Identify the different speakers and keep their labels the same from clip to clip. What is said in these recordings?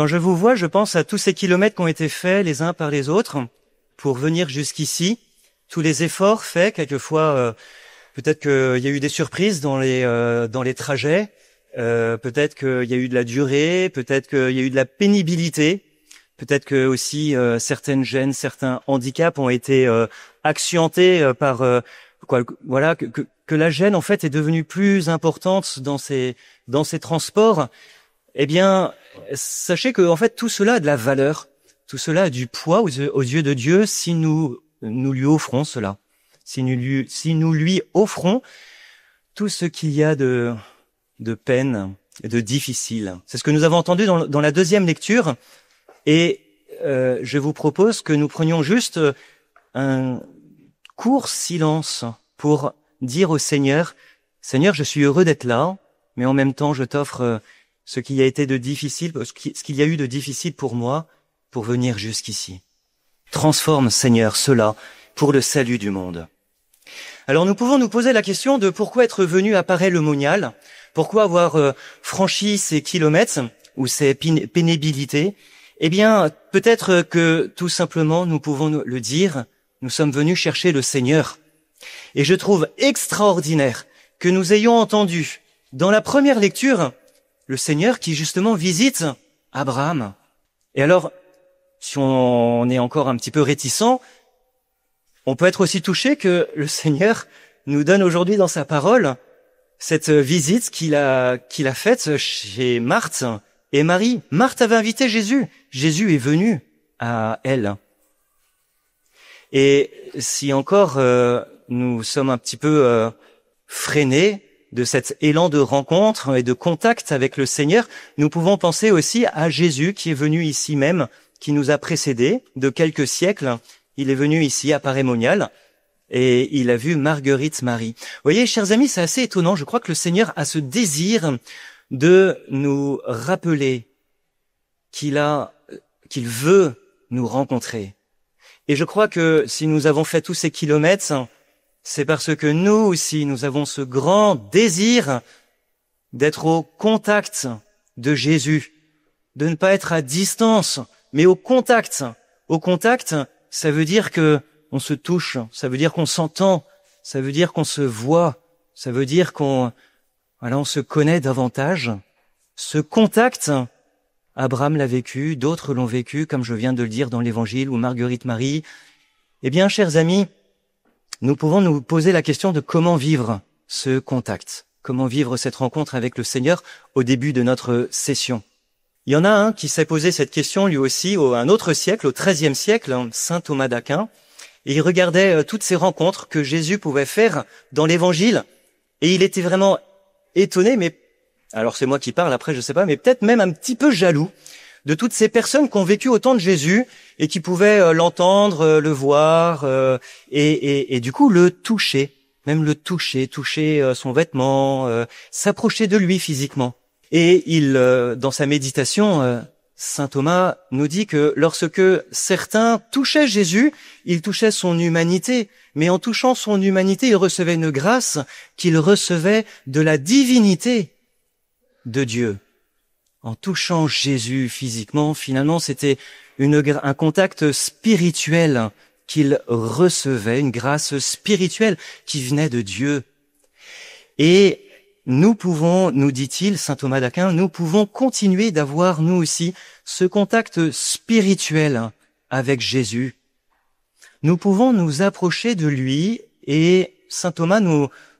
Speaker 1: Quand je vous vois, je pense à tous ces kilomètres qui ont été faits les uns par les autres pour venir jusqu'ici, tous les efforts faits, quelquefois peut-être qu'il y a eu des surprises dans les trajets, peut-être qu'il y a eu de la durée, peut-être qu'il y a eu de la pénibilité, peut-être que aussi certaines gênes, certains handicaps ont été accentués par voilà que la gêne en fait est devenue plus importante dans ces transports. Eh bien, sachez que en fait tout cela a de la valeur, tout cela a du poids aux yeux de Dieu si nous lui offrons cela, si nous lui offrons tout ce qu'il y a de peine et de difficile. C'est ce que nous avons entendu dans la deuxième lecture, et je vous propose que nous prenions juste un court silence pour dire au Seigneur, Seigneur, je suis heureux d'être là, mais en même temps je t'offre ce qu'il y a été de difficile, ce qu'il y a eu de difficile pour moi, pour venir jusqu'ici. Transforme, Seigneur, cela pour le salut du monde. Alors nous pouvons nous poser la question de pourquoi être venu à Paray-le-Monial, pourquoi avoir franchi ces kilomètres ou ces pénibilités. Eh bien, peut-être que tout simplement nous pouvons le dire, nous sommes venus chercher le Seigneur. Et je trouve extraordinaire que nous ayons entendu dans la première lecture le Seigneur qui justement visite Abraham. Et alors, si on est encore un petit peu réticent, on peut être aussi touché que le Seigneur nous donne aujourd'hui dans sa parole cette visite qu'il a faite chez Marthe et Marie. Marthe avait invité Jésus. Jésus est venu à elle. Et si encore nous sommes un petit peu freinés de cet élan de rencontre et de contact avec le Seigneur, nous pouvons penser aussi à Jésus qui est venu ici même, qui nous a précédés de quelques siècles. Il est venu ici à Paray-Monial et il a vu Marguerite Marie. Vous voyez, chers amis, c'est assez étonnant. Je crois que le Seigneur a ce désir de nous rappeler qu'il veut nous rencontrer. Et je crois que si nous avons fait tous ces kilomètres, c'est parce que nous aussi, nous avons ce grand désir d'être au contact de Jésus, de ne pas être à distance, mais au contact. Au contact, ça veut dire que on se touche, ça veut dire qu'on s'entend, ça veut dire qu'on se voit, ça veut dire on se connaît davantage. Ce contact, Abraham l'a vécu, d'autres l'ont vécu, comme je viens de le dire dans l'Évangile, ou Marguerite Marie. Eh bien, chers amis, nous pouvons nous poser la question de comment vivre ce contact, comment vivre cette rencontre avec le Seigneur au début de notre session. Il y en a un qui s'est posé cette question lui aussi à un autre siècle, au XIIIe siècle, saint Thomas d'Aquin, et il regardait toutes ces rencontres que Jésus pouvait faire dans l'Évangile, et il était vraiment étonné, mais alors c'est moi qui parle après, je sais pas, mais peut-être même un petit peu jaloux de toutes ces personnes qui ont vécu autant de Jésus et qui pouvaient l'entendre, le voir et du coup le toucher, même le toucher son vêtement, s'approcher de lui physiquement. Et dans sa méditation, saint Thomas nous dit que lorsque certains touchaient Jésus, ils touchaient son humanité, mais en touchant son humanité, ils recevaient une grâce qu'ils recevaient de la divinité de Dieu. En touchant Jésus physiquement, finalement, c'était un contact spirituel qu'il recevait, une grâce spirituelle qui venait de Dieu. Et nous pouvons, nous dit-il, saint Thomas d'Aquin, nous pouvons continuer d'avoir, nous aussi, ce contact spirituel avec Jésus. Nous pouvons nous approcher de lui et saint Thomas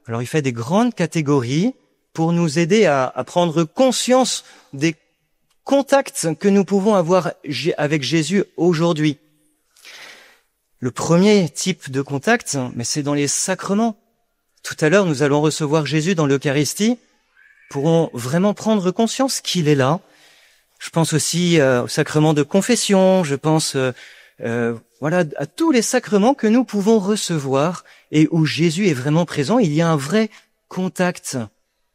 Speaker 1: alors il fait des grandes catégories pour nous aider à prendre conscience des contacts que nous pouvons avoir avec Jésus aujourd'hui. Le premier type de contact, mais c'est dans les sacrements. Tout à l'heure, nous allons recevoir Jésus dans l'Eucharistie, pourrons vraiment prendre conscience qu'il est là. Je pense aussi au sacrement de confession, je pense à tous les sacrements que nous pouvons recevoir et où Jésus est vraiment présent. Il y a un vrai contact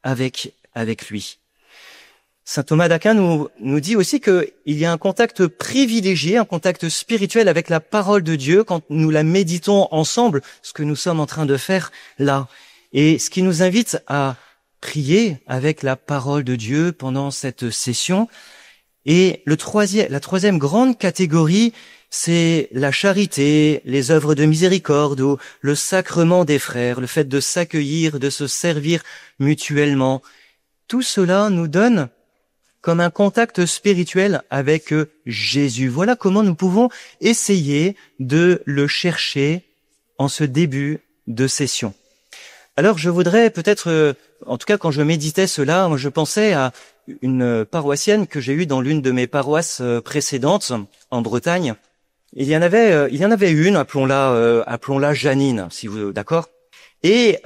Speaker 1: avec lui. Saint Thomas d'Aquin nous dit aussi qu'il y a un contact privilégié, un contact spirituel avec la parole de Dieu quand nous la méditons ensemble, ce que nous sommes en train de faire là. Et ce qui nous invite à prier avec la parole de Dieu pendant cette session, Et la troisième grande catégorie, c'est la charité, les œuvres de miséricorde ou le sacrement des frères, le fait de s'accueillir, de se servir mutuellement. Tout cela nous donne comme un contact spirituel avec Jésus. Voilà comment nous pouvons essayer de le chercher en ce début de session. Alors je voudrais peut-être, en tout cas quand je méditais cela, moi je pensais à une paroissienne que j'ai eue dans l'une de mes paroisses précédentes en Bretagne. Il y en avait une, appelons-la Janine, si vous d'accord. Et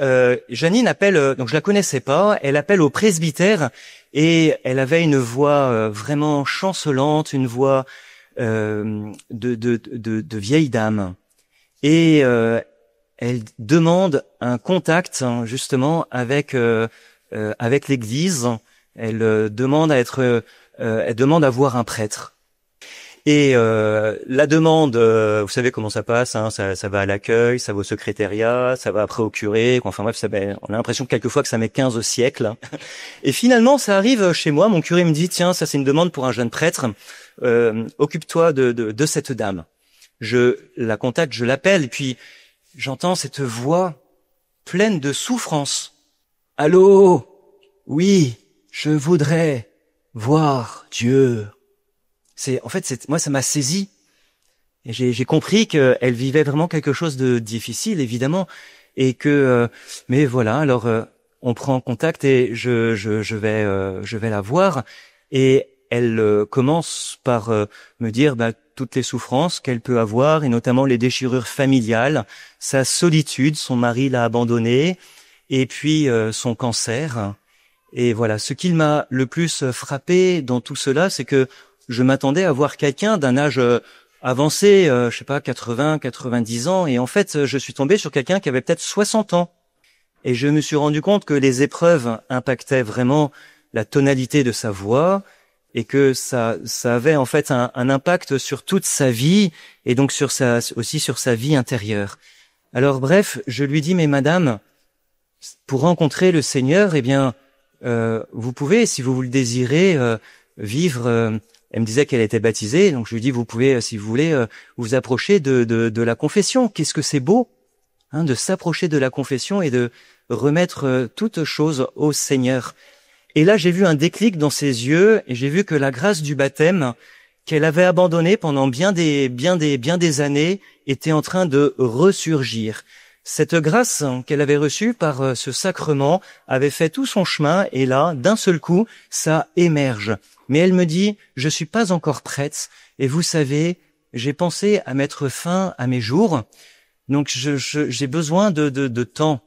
Speaker 1: Janine appelle, donc je la connaissais pas, elle appelle au presbytère et elle avait une voix vraiment chancelante, une voix de vieille dame. Et elle demande un contact justement avec l'Église. Elle demande elle demande à voir un prêtre. Et la demande, vous savez comment ça passe, hein, ça va à l'accueil, ça va au secrétariat, ça va après au curé, enfin bref, on a l'impression quelquefois que ça met 15 siècles. Et finalement, ça arrive chez moi, mon curé me dit, tiens, ça c'est une demande pour un jeune prêtre, occupe-toi de cette dame. Je la contacte, je l'appelle, et puis j'entends cette voix pleine de souffrance. Allô? Oui, je voudrais voir Dieu. Moi, ça m'a saisi. Et j'ai compris qu'elle vivait vraiment quelque chose de difficile, évidemment. Et mais voilà, alors, on prend contact et je vais la voir. Et elle commence par me dire, toutes les souffrances qu'elle peut avoir, et notamment les déchirures familiales, sa solitude, son mari l'a abandonnée, et puis son cancer. Et voilà, ce qui m'a le plus frappé dans tout cela, c'est que je m'attendais à voir quelqu'un d'un âge avancé, 80, 90 ans, et en fait, je suis tombé sur quelqu'un qui avait peut-être 60 ans. Et je me suis rendu compte que les épreuves impactaient vraiment la tonalité de sa voix, et que ça avait en fait un impact sur toute sa vie, et donc aussi sur sa vie intérieure. Alors bref, je lui dis, mais madame, pour rencontrer le Seigneur, eh bien, vous pouvez, si vous le désirez, vivre... Elle me disait qu'elle était baptisée, donc je lui dis, vous pouvez, si vous voulez, vous approcher de la confession. Qu'est-ce que c'est beau, hein, de s'approcher de la confession et de remettre toute chose au Seigneur. Et là, j'ai vu un déclic dans ses yeux, et j'ai vu que la grâce du baptême, qu'elle avait abandonnée pendant bien des années, était en train de ressurgir. Cette grâce qu'elle avait reçue par ce sacrement avait fait tout son chemin, et là, d'un seul coup, ça émerge. Mais elle me dit, je suis pas encore prête, et vous savez, j'ai pensé à mettre fin à mes jours, donc j'ai besoin de temps.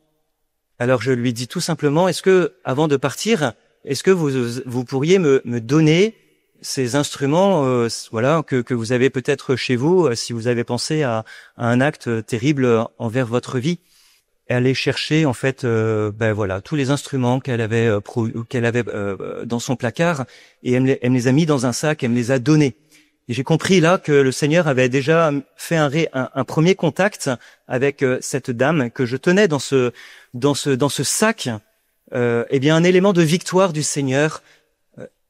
Speaker 1: Alors je lui dis tout simplement, est-ce que, avant de partir, est-ce que vous pourriez me donner ces instruments, que vous avez peut-être chez vous, si vous avez pensé à un acte terrible envers votre vie? Elle allait chercher en fait tous les instruments qu'elle avait dans son placard, et elle me les a mis dans un sac, elle me les a donnés. Et j'ai compris là que le Seigneur avait déjà fait un premier contact avec cette dame que je tenais dans ce sac, un élément de victoire du Seigneur.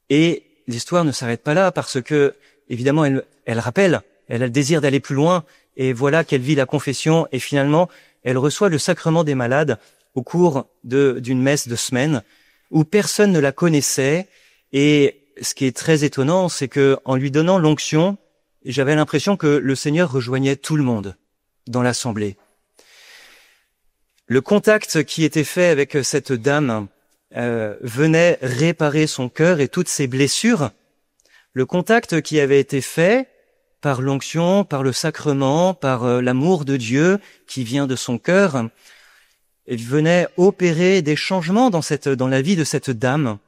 Speaker 1: Et l'histoire ne s'arrête pas là, parce que évidemment elle rappelle, elle a le désir d'aller plus loin, et voilà qu'elle vit la confession, et finalement elle reçoit le sacrement des malades au cours d'une messe de semaine où personne ne la connaissait. Et ce qui est très étonnant, c'est que en lui donnant l'onction, j'avais l'impression que le Seigneur rejoignait tout le monde dans l'assemblée. Le contact qui était fait avec cette dame venait réparer son cœur et toutes ses blessures. Le contact qui avait été fait par l'onction, par le sacrement, par l'amour de Dieu qui vient de son cœur, il venait opérer des changements dans la vie de cette dame.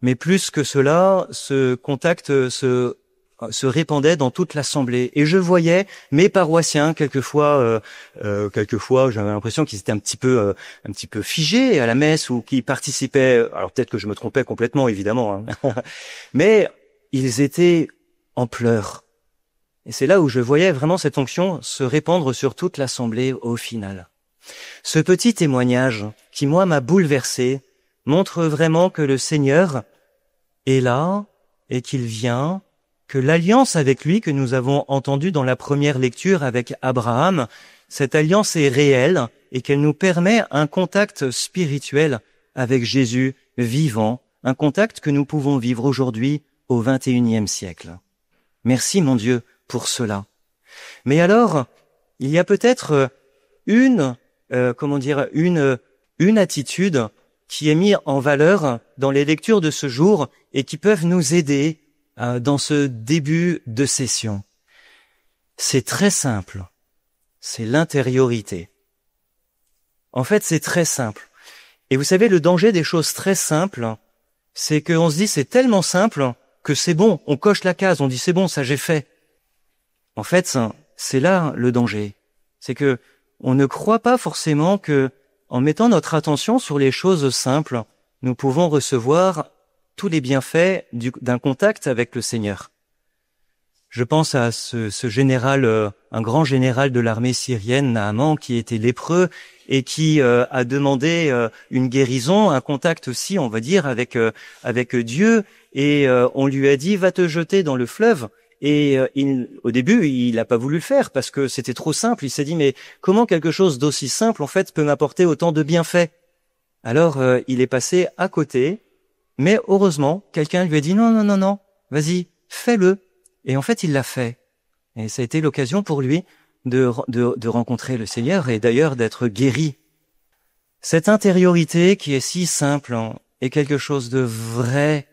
Speaker 1: Mais plus que cela, ce contact se répandait dans toute l'assemblée. Et je voyais mes paroissiens, quelquefois j'avais l'impression qu'ils étaient un petit peu figés à la messe, ou qui participaient, alors peut-être que je me trompais complètement, évidemment, hein. Mais ils étaient en pleurs. Et c'est là où je voyais vraiment cette onction se répandre sur toute l'assemblée au final. Ce petit témoignage, qui moi m'a bouleversé, montre vraiment que le Seigneur est là, et qu'il vient, que l'alliance avec lui que nous avons entendue dans la première lecture avec Abraham, cette alliance est réelle et qu'elle nous permet un contact spirituel avec Jésus vivant, un contact que nous pouvons vivre aujourd'hui au XXIe siècle. Merci mon Dieu pour cela. Mais alors, il y a peut-être une attitude qui est mise en valeur dans les lectures de ce jour et qui peuvent nous aider dans ce début de session. C'est très simple. C'est l'intériorité. En fait, c'est très simple. Et vous savez, le danger des choses très simples, c'est qu'on se dit c'est tellement simple que c'est bon, on coche la case, on dit c'est bon, ça j'ai fait. En fait, c'est là le danger. C'est que on ne croit pas forcément que, en mettant notre attention sur les choses simples, nous pouvons recevoir tous les bienfaits d'un contact avec le Seigneur. Je pense à ce général, un grand général de l'armée syrienne, Naaman, qui était lépreux et qui a demandé une guérison, un contact aussi, on va dire, avec Dieu. Et on lui a dit, va te jeter dans le fleuve. Et au début, il n'a pas voulu le faire parce que c'était trop simple. Il s'est dit, mais comment quelque chose d'aussi simple, en fait, peut m'apporter autant de bienfaits? Alors, il est passé à côté. Mais heureusement, quelqu'un lui a dit, non, vas-y, fais-le. Et en fait, il l'a fait. Et ça a été l'occasion pour lui de rencontrer le Seigneur et d'ailleurs d'être guéri. Cette intériorité qui est si simple est quelque chose de vrai,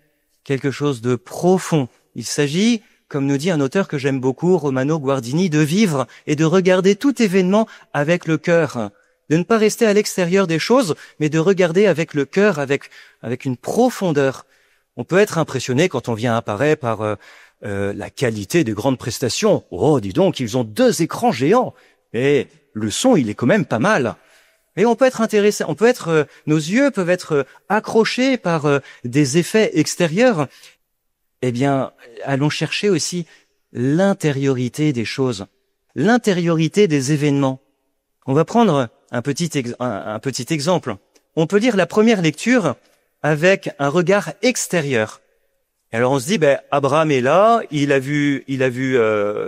Speaker 1: quelque chose de profond. Il s'agit, comme nous dit un auteur que j'aime beaucoup, Romano Guardini, de vivre et de regarder tout événement avec le cœur. De ne pas rester à l'extérieur des choses, mais de regarder avec le cœur, avec une profondeur. On peut être impressionné quand on vient apparaître par la qualité des grandes prestations. Oh, dis donc, ils ont 2 écrans géants. Et le son, il est quand même pas mal. Et on peut être intéressé, nos yeux peuvent être accrochés par des effets extérieurs. Eh bien, allons chercher aussi l'intériorité des choses, l'intériorité des événements. On va prendre un petit exemple. On peut lire la première lecture avec un regard extérieur. Et alors on se dit, Abraham est là, il a vu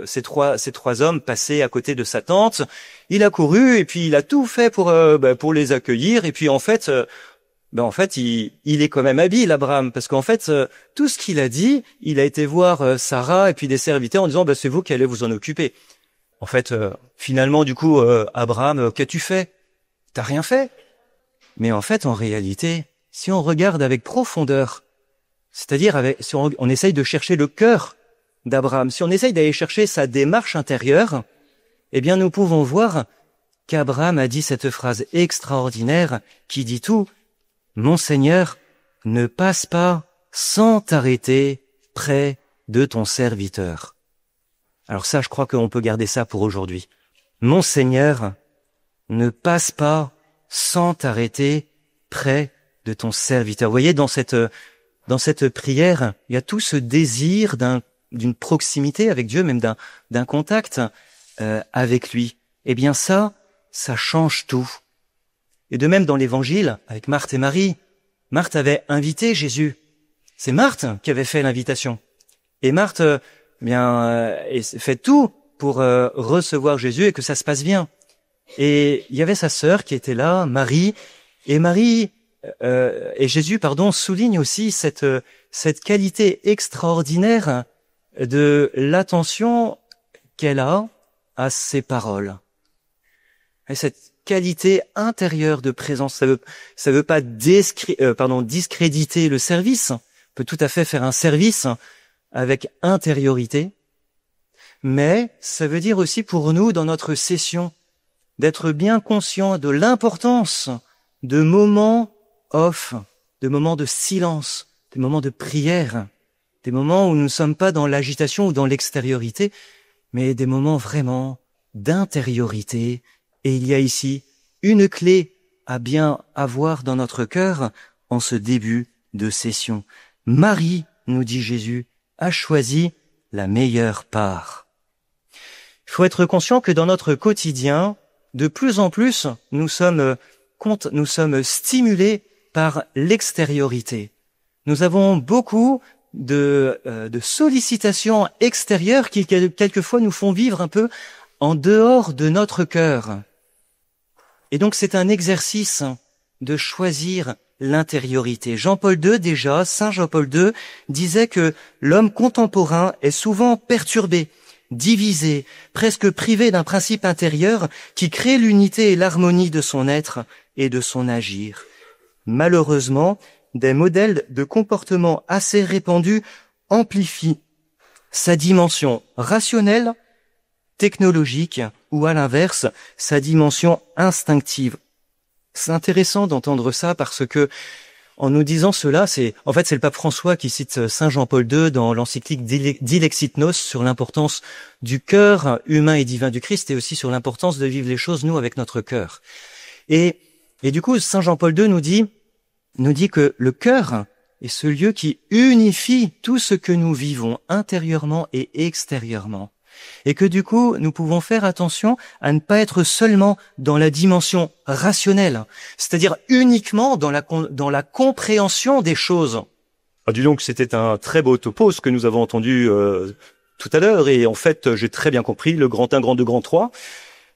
Speaker 1: ces trois hommes passer à côté de sa tente. Il a couru et puis il a tout fait pour les accueillir. Et puis en fait, il est quand même habile, Abraham, parce qu'en fait, tout ce qu'il a dit, il a été voir Sarah et puis des serviteurs en disant, c'est vous qui allez vous en occuper. En fait, finalement, du coup, Abraham, qu'as-tu fait? T'as rien fait. Mais en fait, en réalité, si on regarde avec profondeur, c'est-à-dire si on essaye de chercher le cœur d'Abraham, si on essaye d'aller chercher sa démarche intérieure, eh bien, nous pouvons voir qu'Abraham a dit cette phrase extraordinaire qui dit tout. Mon Seigneur, ne passe pas sans t'arrêter près de ton serviteur. Alors ça, je crois qu'on peut garder ça pour aujourd'hui. Mon Seigneur, ne passe pas sans t'arrêter près de ton serviteur. Vous voyez, dans cette prière, il y a tout ce désir d'une proximité avec Dieu, même d'un contact avec lui. Eh bien ça change tout. Et de même dans l'évangile, avec Marthe et Marie, Marthe avait invité Jésus. C'est Marthe qui avait fait l'invitation. Et Marthe, fait tout pour recevoir Jésus et que ça se passe bien. Et il y avait sa sœur qui était là, Marie, et Jésus, souligne aussi cette qualité extraordinaire de l'attention qu'elle a à ses paroles. Et cette qualité intérieure de présence, ça veut pas discréditer le service. On peut tout à fait faire un service avec intériorité, mais ça veut dire aussi pour nous, dans notre session, d'être bien conscient de l'importance de moments off, de moments de silence, des moments de prière, des moments où nous ne sommes pas dans l'agitation ou dans l'extériorité, mais des moments vraiment d'intériorité. Et il y a ici une clé à bien avoir dans notre cœur en ce début de session. Marie, nous dit Jésus, a choisi la meilleure part. Il faut être conscient que dans notre quotidien, de plus en plus, nous sommes stimulés par l'extériorité. Nous avons beaucoup de sollicitations extérieures qui quelquefois nous font vivre un peu en dehors de notre cœur. Et donc c'est un exercice de choisir l'intériorité. Jean-Paul II déjà, Saint Jean-Paul II disait que l'homme contemporain est souvent perturbé, divisé, presque privé d'un principe intérieur qui crée l'unité et l'harmonie de son être et de son agir. Malheureusement, des modèles de comportement assez répandus amplifient sa dimension rationnelle, technologique ou à l'inverse, sa dimension instinctive. C'est intéressant d'entendre ça parce que en nous disant cela, c'est le pape François qui cite Saint Jean-Paul II dans l'encyclique Dilexit Nos sur l'importance du cœur humain et divin du Christ et aussi sur l'importance de vivre les choses nous avec notre cœur. Et du coup, Saint Jean-Paul II nous dit que le cœur est ce lieu qui unifie tout ce que nous vivons intérieurement et extérieurement. Et que du coup, nous pouvons faire attention à ne pas être seulement dans la dimension rationnelle, c'est-à-dire uniquement dans la compréhension des choses. Ah, dis donc, c'était un très beau topo, ce que nous avons entendu tout à l'heure, et en fait, j'ai très bien compris le grand 1, grand 2, grand 3.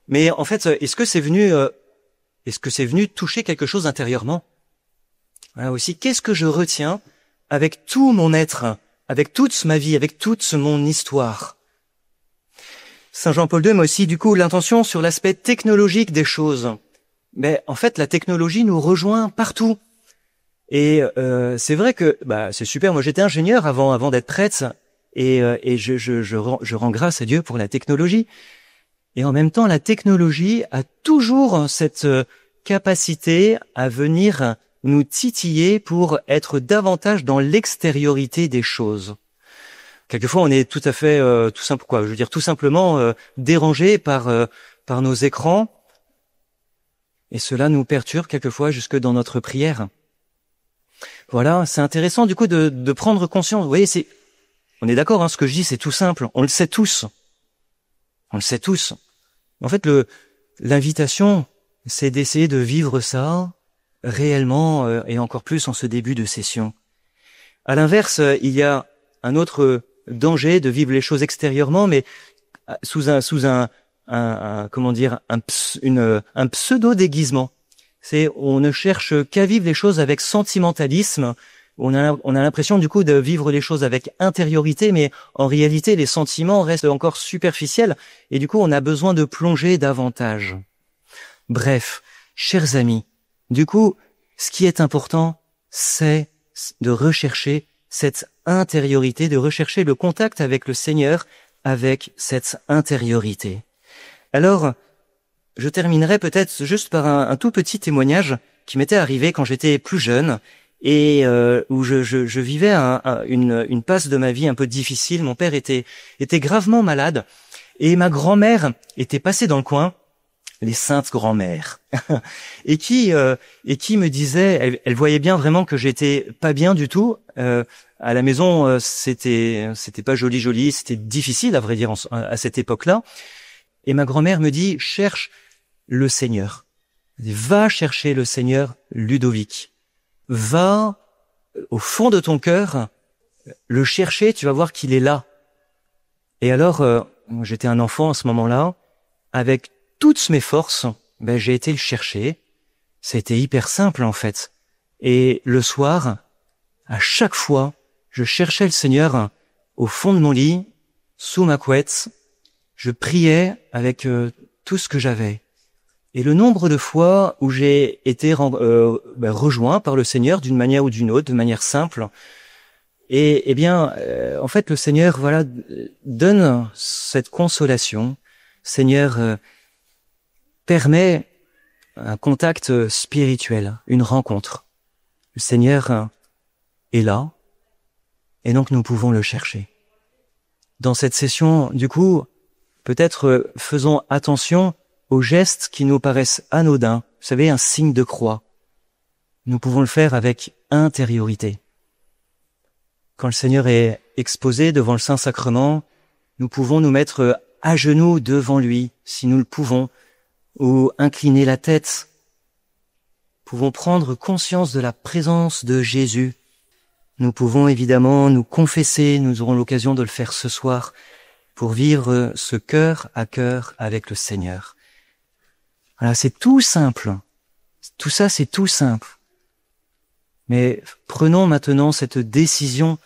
Speaker 1: Mais en fait, est-ce que c'est venu toucher quelque chose intérieurement? Voilà aussi, qu'est-ce que je retiens avec tout mon être, avec toute ma vie, avec toute mon histoire? Saint Jean-Paul II met aussi du coup l'intention sur l'aspect technologique des choses. Mais en fait, la technologie nous rejoint partout. Et c'est vrai que c'est super. Moi, j'étais ingénieur avant d'être prêtre, et je rends grâce à Dieu pour la technologie. Et en même temps, la technologie a toujours cette capacité à venir nous titiller pour être davantage dans l'extériorité des choses. Quelquefois, on est tout à fait tout simplement dérangé par nos écrans, et cela nous perturbe quelquefois jusque dans notre prière. Voilà, c'est intéressant du coup de prendre conscience. Vous voyez, on est d'accord, hein, ce que je dis, c'est tout simple. On le sait tous. On le sait tous. En fait, l'invitation, c'est d'essayer de vivre ça réellement et encore plus en ce début de session. À l'inverse, il y a un autre danger de vivre les choses extérieurement, mais sous un pseudo déguisement. On ne cherche qu'à vivre les choses avec sentimentalisme. On a l'impression du coup de vivre les choses avec intériorité, mais en réalité les sentiments restent encore superficiels et du coup on a besoin de plonger davantage. Bref, chers amis, du coup, ce qui est important, c'est de rechercher cette intériorité, de rechercher le contact avec le Seigneur, avec cette intériorité. Alors, je terminerai peut-être juste par un tout petit témoignage qui m'était arrivé quand j'étais plus jeune et où je vivais une passe de ma vie un peu difficile. Mon père était gravement malade et ma grand-mère était passée dans le coin, les saintes grand-mères, et qui me disait, elle voyait bien vraiment que j'étais pas bien du tout. À la maison, c'était pas joli, c'était difficile à vrai dire à cette époque-là. Et ma grand-mère me dit, cherche le Seigneur. Va chercher le Seigneur, Ludovic. Va au fond de ton cœur, le chercher, tu vas voir qu'il est là. Et alors, j'étais un enfant à ce moment-là, avec toutes mes forces, j'ai été le chercher. C'était hyper simple en fait. Et le soir, à chaque fois, je cherchais le Seigneur au fond de mon lit, sous ma couette. Je priais avec tout ce que j'avais. Et le nombre de fois où j'ai été rejoint par le Seigneur d'une manière ou d'une autre, de manière simple, et en fait, le Seigneur, donne cette consolation. Seigneur permet un contact spirituel, une rencontre. Le Seigneur est là, et donc nous pouvons le chercher. Dans cette session, du coup, peut-être faisons attention aux gestes qui nous paraissent anodins. Vous savez, un signe de croix. Nous pouvons le faire avec intériorité. Quand le Seigneur est exposé devant le Saint-Sacrement, nous pouvons nous mettre à genoux devant lui, si nous le pouvons, ou incliner la tête. Nous pouvons prendre conscience de la présence de Jésus. nous pouvons évidemment nous confesser, nous aurons l'occasion de le faire ce soir, pour vivre ce cœur à cœur avec le Seigneur. Voilà, c'est tout simple. Tout ça, c'est tout simple. Mais prenons maintenant cette décision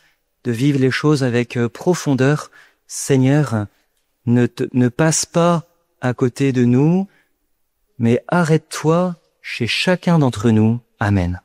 Speaker 1: de vivre les choses avec profondeur. Seigneur, ne passe pas à côté de nous, mais arrête-toi chez chacun d'entre nous. Amen.